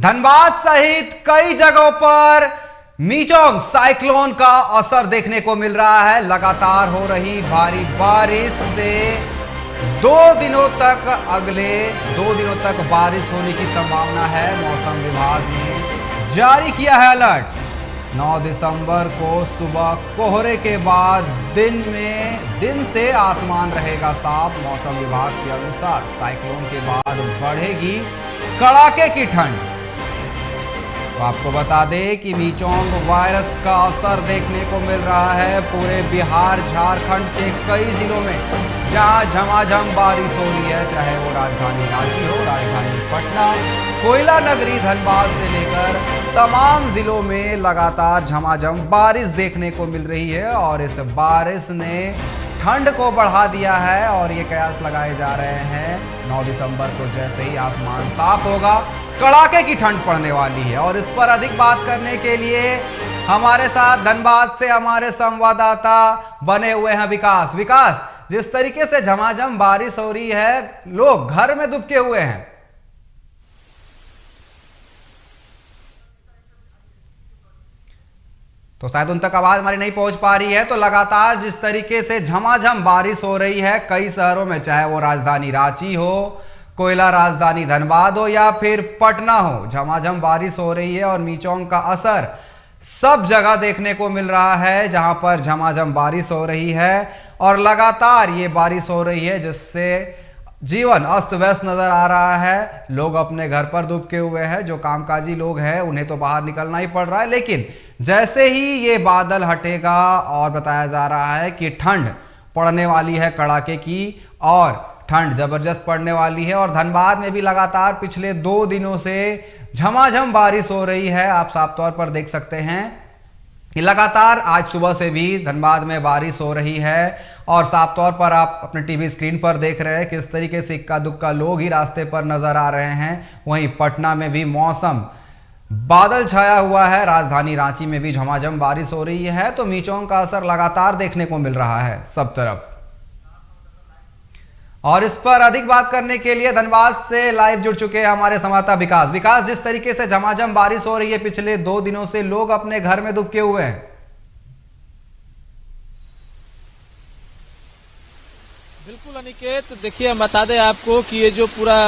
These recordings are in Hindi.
धनबाद सहित कई जगहों पर मीचोंग साइक्लोन का असर देखने को मिल रहा है। लगातार हो रही भारी बारिश से अगले 2 दिनों तक बारिश होने की संभावना है। मौसम विभाग ने जारी किया है अलर्ट। 9 दिसंबर को सुबह कोहरे के बाद दिन से आसमान रहेगा साफ। मौसम विभाग के अनुसार साइक्लोन के बाद बढ़ेगी कड़ाके की ठंड। तो आपको बता दें कि मीचोंग वायरस का असर देखने को मिल रहा है पूरे बिहार झारखंड के कई जिलों में, जहां झमाझम बारिश हो रही है। चाहे वो राजधानी रांची हो, राजधानी पटना, कोयला नगरी धनबाद से लेकर तमाम जिलों में लगातार झमाझम बारिश देखने को मिल रही है। और इस बारिश ने ठंड को बढ़ा दिया है और ये कयास लगाए जा रहे हैं 9 दिसंबर को जैसे ही आसमान साफ होगा कड़ाके की ठंड पड़ने वाली है। और इस पर अधिक बात करने के लिए हमारे साथ धनबाद से हमारे संवाददाता बने हुए हैं विकास। विकास, जिस तरीके से झमाझम बारिश हो रही है, लोग घर में दुबके हुए हैं। तो शायद उन तक आवाज हमारी नहीं पहुंच पा रही है। तो लगातार जिस तरीके से झमाझम बारिश हो रही है कई शहरों में, चाहे वो राजधानी रांची हो, कोयला राजधानी धनबाद हो या फिर पटना हो, झमाझम बारिश हो रही है। और मीचोंग का असर सब जगह देखने को मिल रहा है जहां पर झमाझम बारिश हो रही है। और लगातार ये बारिश हो रही है जिससे जीवन अस्त व्यस्त नजर आ रहा है। लोग अपने घर पर दुबके हुए हैं। जो कामकाजी लोग हैं उन्हें तो बाहर निकलना ही पड़ रहा है, लेकिन जैसे ही ये बादल हटेगा और बताया जा रहा है कि ठंड पड़ने वाली है कड़ाके की, और ठंड जबरदस्त पड़ने वाली है। और धनबाद में भी लगातार पिछले 2 दिनों से झमाझम बारिश हो रही है। आप साफ तौर पर देख सकते हैं कि लगातार आज सुबह से भी धनबाद में बारिश हो रही है। और साफ तौर पर आप अपने टीवी स्क्रीन पर देख रहे हैं किस तरीके से इक्का दुक्का लोग ही रास्ते पर नजर आ रहे हैं। वहीं पटना में भी मौसम बादल छाया हुआ है। राजधानी रांची में भी झमाझम बारिश हो रही है। तो मीचोंग का असर लगातार देखने को मिल रहा है सब तरफ। और इस पर अधिक बात करने के लिए धनबाद से लाइव जुड़ चुके हैं हमारे संवाददाता विकास। विकास, जिस तरीके से झमाझम बारिश हो रही है पिछले 2 दिनों से, लोग अपने घर में दुबके हुए हैं। बिल्कुल अनिकेत, देखिए हम बता दें आपको कि ये जो पूरा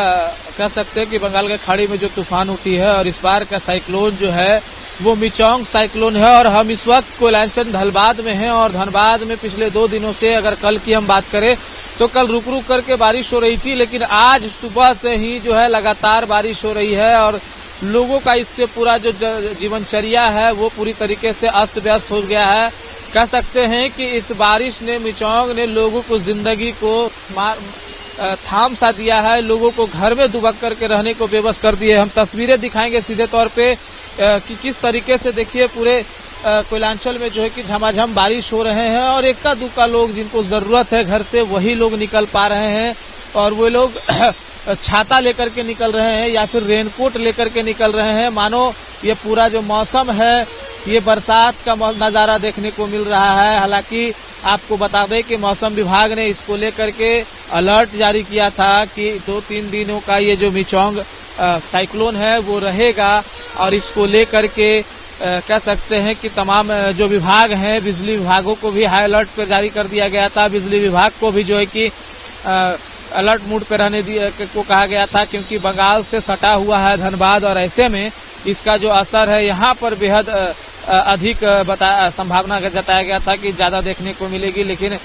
कह सकते हैं कि बंगाल की खाड़ी में जो तूफान उठी है और इस बार का साइक्लोन जो है वो मीचोंग साइक्लोन है। और हम इस वक्त कोयलांचल धनबाद में हैं। और धनबाद में पिछले 2 दिनों से अगर कल की हम बात करें तो कल रुक रुक करके बारिश हो रही थी, लेकिन आज सुबह से ही जो है लगातार बारिश हो रही है। और लोगों का इससे पूरा जो जीवनचर्या है वो पूरी तरीके से अस्त व्यस्त हो गया है। कह सकते हैं कि इस बारिश ने, मीचोंग ने लोगों को जिंदगी को थाम सा दिया है। लोगों को घर में दुबक करके रहने को बेबस कर दिए। हम तस्वीरें दिखाएंगे सीधे तौर पे कि किस तरीके से देखिए पूरे कोयलांचल में जो है कि झमाझम बारिश हो रहे हैं। और इक्का दुक्का लोग जिनको जरूरत है घर से वही लोग निकल पा रहे हैं। और वो लोग छाता लेकर के निकल रहे हैं या फिर रेनकोट लेकर के निकल रहे हैं। मानो ये पूरा जो मौसम है ये बरसात का नजारा देखने को मिल रहा है। हालांकि आपको बता दें कि मौसम विभाग ने इसको लेकर के अलर्ट जारी किया था कि 2-3 दिनों का ये जो मीचोंग साइक्लोन है वो रहेगा। और इसको लेकर के कह सकते हैं कि तमाम जो विभाग हैं, बिजली विभागों को भी हाई अलर्ट पर जारी कर दिया गया था। बिजली विभाग को भी जो है कि अलर्ट मोड पर रहने को कहा गया था, क्योंकि बंगाल से सटा हुआ है धनबाद। और ऐसे में इसका जो असर है यहाँ पर बेहद अधिक संभावना जताया गया था कि ज्यादा देखने को मिलेगी। लेकिन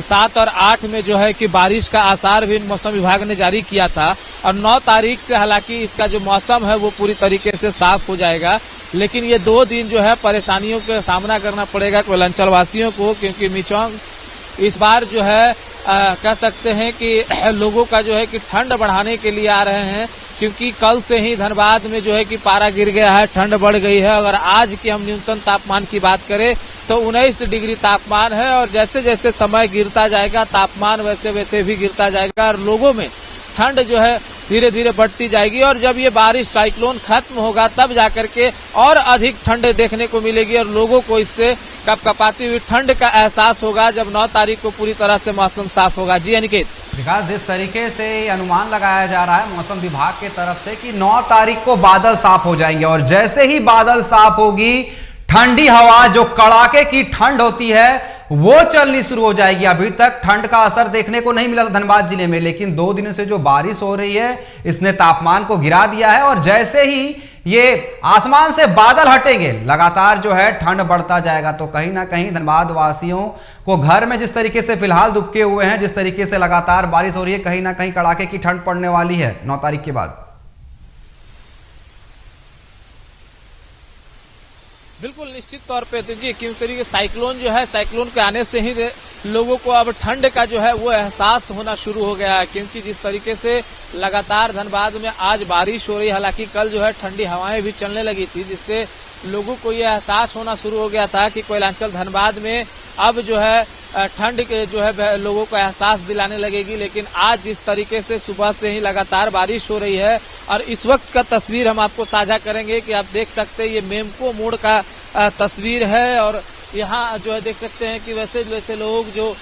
7 और 8 में जो है कि बारिश का आसार भी मौसम विभाग ने जारी किया था। और 9 तारीख से हालांकि इसका जो मौसम है वो पूरी तरीके से साफ हो जाएगा। लेकिन ये 2 दिन जो है परेशानियों का सामना करना पड़ेगा कोयलांचल वासियों को, क्योंकि मीचोंग इस बार जो है कह सकते हैं कि लोगों का जो है कि ठंड बढ़ाने के लिए आ रहे हैं। क्योंकि कल से ही धनबाद में जो है कि पारा गिर गया है, ठंड बढ़ गई है। अगर आज की हम न्यूनतम तापमान की बात करें तो 19 डिग्री तापमान है। और जैसे जैसे समय गिरता जाएगा तापमान वैसे वैसे भी गिरता जाएगा और लोगों में ठंड जो है धीरे धीरे बढ़ती जाएगी। और जब ये बारिश साइक्लोन खत्म होगा तब जाकर के और अधिक ठंड देखने को मिलेगी और लोगों को इससे कपकपाती हुई ठंड का एहसास होगा जब 9 तारीख को पूरी तरह से मौसम साफ होगा। जी अनिकेत। विकास, जिस तरीके से अनुमान लगाया जा रहा है मौसम विभाग के तरफ से कि 9 तारीख को बादल साफ हो जाएंगे और जैसे ही बादल साफ होगी ठंडी हवा, जो कड़ाके की ठंड होती है, वो चलनी शुरू हो जाएगी। अभी तक ठंड का असर देखने को नहीं मिला था धनबाद जिले में, लेकिन 2 दिनों से जो बारिश हो रही है इसने तापमान को गिरा दिया है और जैसे ही ये आसमान से बादल हटेंगे लगातार जो है ठंड बढ़ता जाएगा। तो कहीं ना कहीं धनबाद वासियों को घर में जिस तरीके से फिलहाल दुबके हुए हैं, जिस तरीके से लगातार बारिश हो रही है, कहीं ना कहीं कड़ाके की ठंड पड़ने वाली है 9 तारीख के बाद। बिल्कुल निश्चित तौर पे देखिए किस तरीके साइक्लोन जो है, साइक्लोन के आने से ही लोगों को अब ठंड का जो है वो एहसास होना शुरू हो गया है, क्योंकि जिस तरीके से लगातार धनबाद में आज बारिश हो रही है, हालांकि कल जो है ठंडी हवाएं भी चलने लगी थी, जिससे लोगों को ये एहसास होना शुरू हो गया था कि कोयलांचल धनबाद में अब जो है ठंड के जो है लोगों को एहसास दिलाने लगेगी। लेकिन आज जिस तरीके से सुबह से ही लगातार बारिश हो रही है और इस वक्त का तस्वीर हम आपको साझा करेंगे कि आप देख सकते हैं ये मेमको मोड़ का तस्वीर है और यहाँ जो है देख सकते हैं कि वैसे लोग जो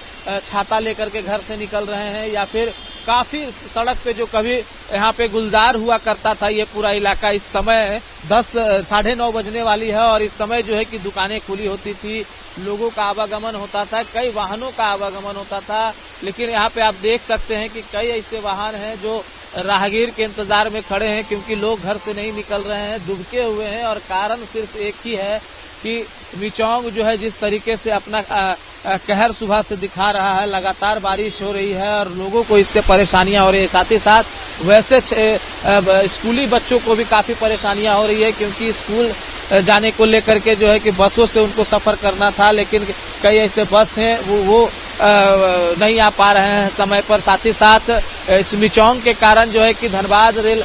छाता लेकर के घर से निकल रहे हैं या फिर काफी सड़क पे जो कभी यहाँ पे गुलजार हुआ करता था ये पूरा इलाका, इस समय 10-9:30 बजने वाली है और इस समय जो है कि दुकानें खुली होती थी, लोगों का आवागमन होता था, कई वाहनों का आवागमन होता था। लेकिन यहाँ पे आप देख सकते हैं कि कई ऐसे वाहन हैं जो राहगीर के इंतजार में खड़े हैं, क्योंकि लोग घर से नहीं निकल रहे हैं, दुबके हुए हैं और कारण सिर्फ एक ही है कि मिचौंग जो है जिस तरीके से अपना कहर सुबह से दिखा रहा है, लगातार बारिश हो रही है और लोगों को इससे परेशानियां हो रही है। साथ ही साथ वैसे स्कूली बच्चों को भी काफी परेशानियां हो रही है, क्योंकि स्कूल जाने को लेकर के जो है कि बसों से उनको सफर करना था, लेकिन कई ऐसे बस हैं वो नहीं आ पा रहे हैं समय पर। साथ ही साथ इस मिचौंग के कारण जो है कि धनबाद रेल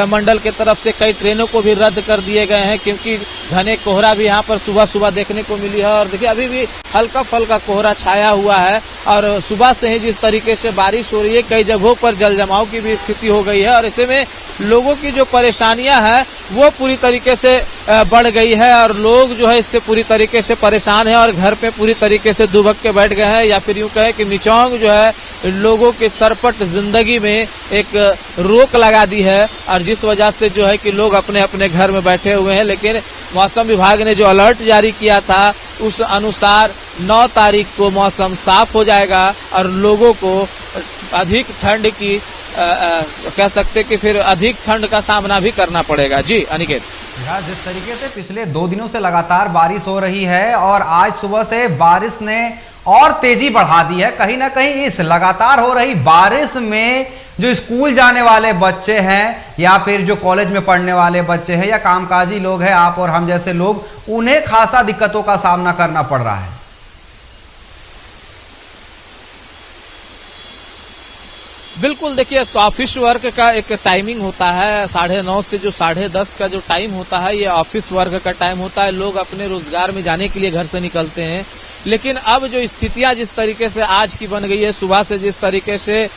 मंडल के तरफ से कई ट्रेनों को भी रद्द कर दिए गए हैं, क्योंकि घने कोहरा भी यहाँ पर सुबह देखने को मिली है और देखिए अभी भी हल्का फल्का कोहरा छाया हुआ है और सुबह से ही जिस तरीके से बारिश हो रही है, कई जगहों पर जल जमाव की भी स्थिति हो गई है और ऐसे में लोगों की जो परेशानियां हैं वो पूरी तरीके से बढ़ गई है और लोग जो है इससे पूरी तरीके से परेशान है और घर पे पूरी तरीके से दुबक के बैठ गए हैं, या फिर यूं कहे कि मिचौंग जो है लोगों के सरपट जिंदगी में एक रोक लगा दी है और जिस वजह से जो है कि लोग अपने अपने घर में बैठे हुए हैं। लेकिन मौसम विभाग ने जो अलर्ट जारी किया था उस अनुसार 9 तारीख को मौसम साफ हो जाएगा और लोगों को अधिक ठंड की कह सकते कि फिर अधिक ठंड का सामना भी करना पड़ेगा। जी अनिकेत, जिस तरीके से पिछले 2 दिनों से लगातार बारिश हो रही है और आज सुबह से बारिश ने और तेजी बढ़ा दी है, कहीं ना कहीं इस लगातार हो रही बारिश में जो स्कूल जाने वाले बच्चे हैं या फिर जो कॉलेज में पढ़ने वाले बच्चे हैं या कामकाजी लोग हैं, आप और हम जैसे लोग, उन्हें खासा दिक्कतों का सामना करना पड़ रहा है। बिल्कुल, देखिए ऑफिस वर्क का एक टाइमिंग होता है 9:30 से जो 10:30 का जो टाइम होता है ये ऑफिस वर्क का टाइम होता है, लोग अपने रोजगार में जाने के लिए घर से निकलते हैं। लेकिन अब जो स्थितियां जिस तरीके से आज की बन गई है, सुबह से जिस तरीके से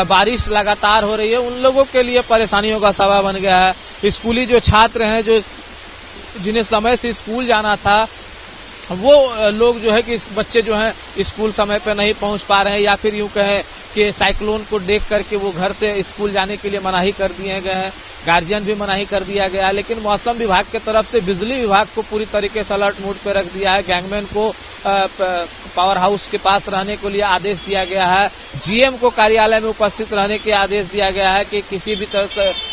बारिश लगातार हो रही है, उन लोगों के लिए परेशानियों का सबब बन गया है। स्कूली जो छात्र हैं जो जिन्हें समय से स्कूल जाना था, वो लोग जो है कि बच्चे जो हैं स्कूल समय पर नहीं पहुंच पा रहे हैं या फिर यूं कहें कि साइक्लोन को देख करके वो घर से स्कूल जाने के लिए मनाही कर दिए गए हैं, गार्जियन भी मनाही कर दिया गया है। लेकिन मौसम विभाग की तरफ से बिजली विभाग को पूरी तरीके से अलर्ट मोड पे रख दिया है, गैंगमैन को पावर हाउस के पास रहने के लिए आदेश दिया गया है, जीएम को कार्यालय में उपस्थित रहने के आदेश दिया गया है कि किसी भी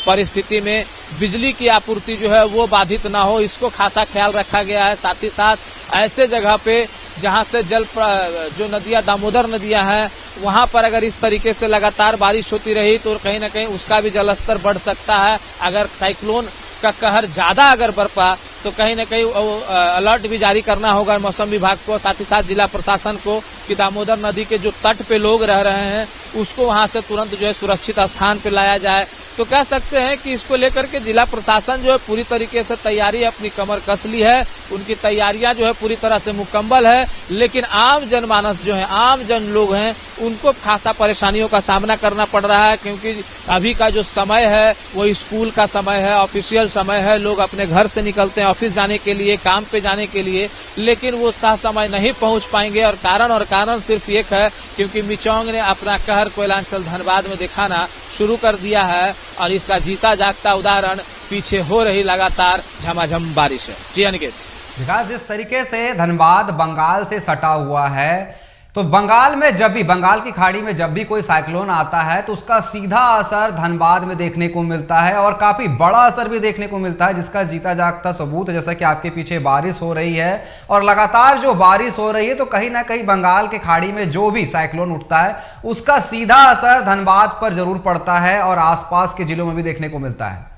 परिस्थिति में बिजली की आपूर्ति जो है वो बाधित ना हो, इसको खासा ख्याल रखा गया है। साथ ही साथ ऐसे जगह पे जहां से जो नदियां दामोदर नदियां हैं वहां पर अगर इस तरीके से लगातार बारिश होती रही तो कहीं ना कहीं उसका भी जलस्तर बढ़ सकता है। अगर साइक्लोन का कहर ज्यादा अगर बरपा तो कहीं न कहीं अलर्ट भी जारी करना होगा मौसम विभाग को, साथ ही साथ जिला प्रशासन को कि दामोदर नदी के जो तट पे लोग रह रहे हैं उसको वहां से तुरंत जो है सुरक्षित स्थान पे लाया जाए। तो कह सकते हैं कि इसको लेकर के जिला प्रशासन जो है पूरी तरीके से तैयारी अपनी कमर कस ली है। उनकी तैयारियां जो है पूरी तरह से मुकम्मल है, लेकिन आम जनमानस जो है, आम जन लोग हैं, उनको खासा परेशानियों का सामना करना पड़ रहा है, क्योंकि अभी का जो समय है वो स्कूल का समय है, ऑफिशियल समय है। लोग अपने घर से निकलते हैं ऑफिस जाने के लिए, काम पे जाने के लिए, लेकिन वो समय नहीं पहुंच पाएंगे। और कारण सिर्फ एक है, क्योंकि मिचौंग ने अपना कहर कोयलांचल धनबाद में दिखाना शुरू कर दिया है, और इसका जीता जागता उदाहरण पीछे हो रही लगातार झमाझम बारिश है। जी अनिकेत। विकास, जिस तरीके से धनबाद बंगाल से सटा हुआ है, तो बंगाल में जब भी, बंगाल की खाड़ी में जब भी कोई साइक्लोन आता है तो उसका सीधा असर धनबाद में देखने को मिलता है, और काफी बड़ा असर भी देखने को मिलता है, जिसका जीता जागता सबूत जैसा कि आपके पीछे बारिश हो रही है। और लगातार जो बारिश हो रही है तो कहीं ना कहीं बंगाल के खाड़ी में जो भी साइक्लोन उठता है उसका सीधा असर धनबाद पर जरूर पड़ता है और आसपास के जिलों में भी देखने को मिलता है।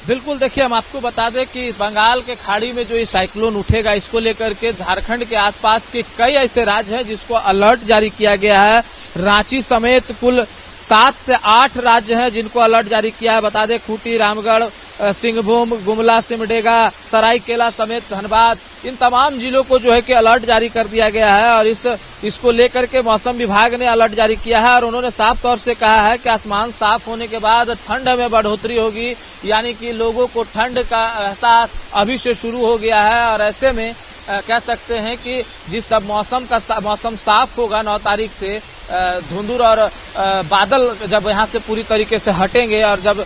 बिल्कुल, देखिए हम आपको बता दें कि बंगाल के खाड़ी में जो ये साइक्लोन उठेगा, इसको लेकर के झारखंड के आसपास के कई ऐसे राज्य हैं जिसको अलर्ट जारी किया गया है। रांची समेत कुल 7 से 8 राज्य हैं जिनको अलर्ट जारी किया है। बता दें खूंटी, रामगढ़, सिंहभूम, गुमला, सिमडेगा, सरायकेला समेत धनबाद, इन तमाम जिलों को जो है कि अलर्ट जारी कर दिया गया है। और इसको लेकर के मौसम विभाग ने अलर्ट जारी किया है, और उन्होंने साफ तौर से कहा है कि आसमान साफ होने के बाद ठंड में बढ़ोतरी होगी, यानी कि लोगों को ठंड का एहसास अभी से शुरू हो गया है। और ऐसे में कह सकते हैं कि जिस सब मौसम साफ होगा 9 तारीख से, धुंधुर और बादल जब यहाँ से पूरी तरीके से हटेंगे और जब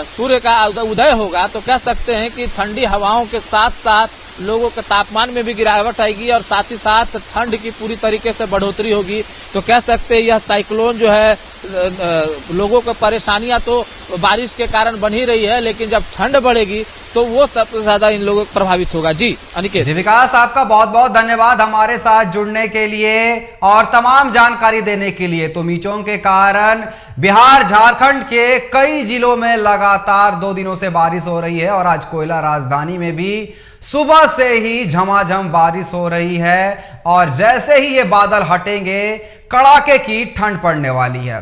सूर्य का उदय होगा, तो कह सकते हैं कि ठंडी हवाओं के साथ साथ लोगों के तापमान में भी गिरावट आएगी, और साथ ही साथ ठंड की पूरी तरीके से बढ़ोतरी होगी। तो कह सकते हैं यह साइक्लोन जो है, लोगों को परेशानियां तो बारिश के कारण बन ही रही है, लेकिन जब ठंड बढ़ेगी तो वो सबसे ज्यादा इन लोगों को प्रभावित होगा। जी अनिकेत। जी विकास, आपका बहुत बहुत धन्यवाद हमारे साथ जुड़ने के लिए और तमाम जानकारी देने के लिए। तो मिचौंग के कारण बिहार, झारखंड के कई जिलों में लगातार 2 दिनों से बारिश हो रही है, और आज कोयला राजधानी में भी सुबह से ही झमाझम बारिश हो रही है, और जैसे ही ये बादल हटेंगे कड़ाके की ठंड पड़ने वाली है।